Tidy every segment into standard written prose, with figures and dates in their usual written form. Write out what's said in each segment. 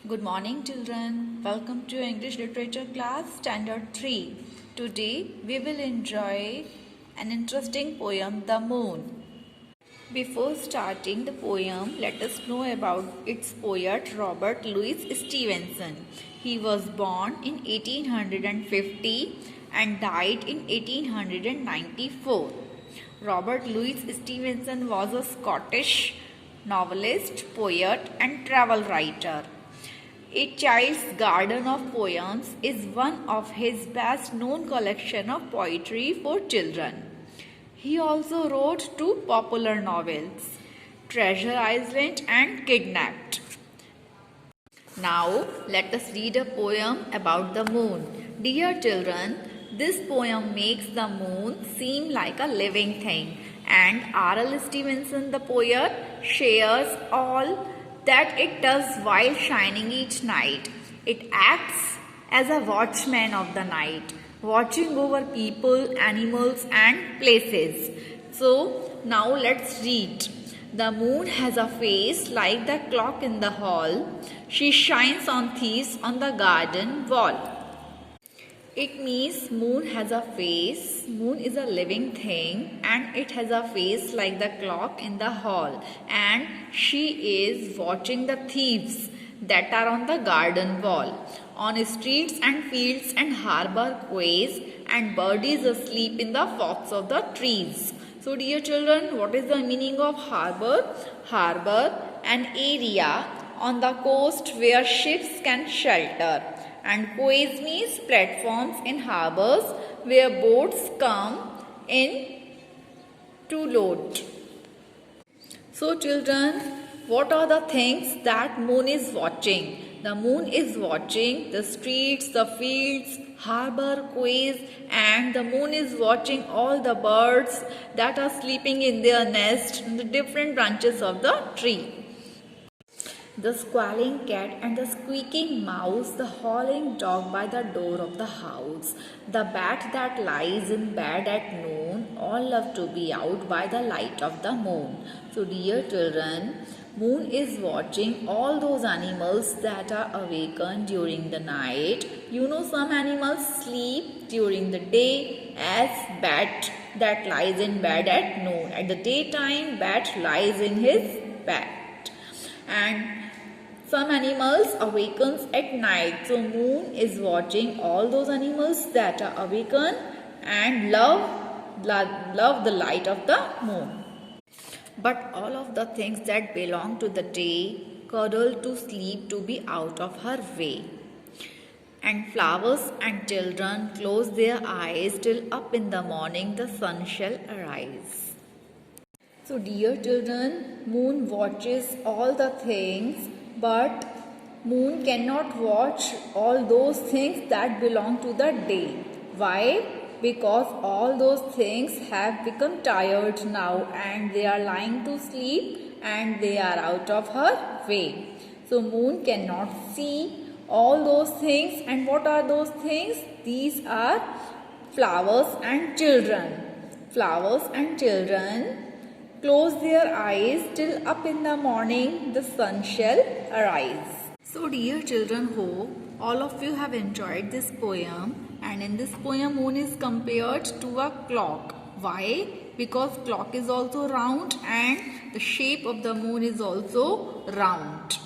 Good morning, children. Welcome to English Literature class Standard 3. Today we will enjoy an interesting poem, The Moon. Before starting the poem, let us know about its poet Robert Louis Stevenson. He was born in 1850 and died in 1894. Robert Louis Stevenson was a Scottish novelist, poet, and travel writer. A Child's Garden of Poems is one of his best known collection of poetry for children. He also wrote two popular novels, Treasure Island and Kidnapped. Now let us read a poem about the moon. Dear children, this poem makes the moon seem like a living thing, and R.L. Stevenson the poet shares all that it does while shining each night. It acts as a watchman of the night, watching over people, animals and places. So now let's read. The moon has a face like the clock in the hall. She shines on thieves on the garden wall. It means moon has a face, moon is a living thing, and it has a face like the clock in the hall, and she is watching the thieves that are on the garden wall, on streets and fields and harbor quays, and birdies asleep in the forks of the trees. So dear children, what is the meaning of harbor? Harbor, an area on the coast where ships can shelter. And quays means platforms in harbors where boats come in to load. So children, what are the things that moon is watching? The moon is watching the streets, the fields, harbor, quays, and the moon is watching all the birds that are sleeping in their nest in the different branches of the tree. The squalling cat and the squeaking mouse, the howling dog by the door of the house, the bat that lies in bed at noon, all love to be out by the light of the moon. So dear children, moon is watching all those animals that are awakened during the night. You know, some animals sleep during the day, as bat that lies in bed at noon. At the daytime, bat lies in his bed. And some animals awakens at night. So moon is watching all those animals that are awakened and love the light of the moon. But all of the things that belong to the day cuddle to sleep to be out of her way. And flowers and children close their eyes till up in the morning the sun shall arise. So dear children, moon watches all the things, but moon cannot watch all those things that belong to the day. Why? Because all those things have become tired now and they are lying to sleep and they are out of her way. So moon cannot see all those things. And what are those things? These are flowers and children. Flowers and children close their eyes till up in the morning the sun shall arise. So dear children, hope all of you have enjoyed this poem, and in this poem moon is compared to a clock. Why? Because clock is also round and the shape of the moon is also round.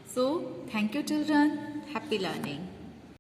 So thank you children. Happy learning.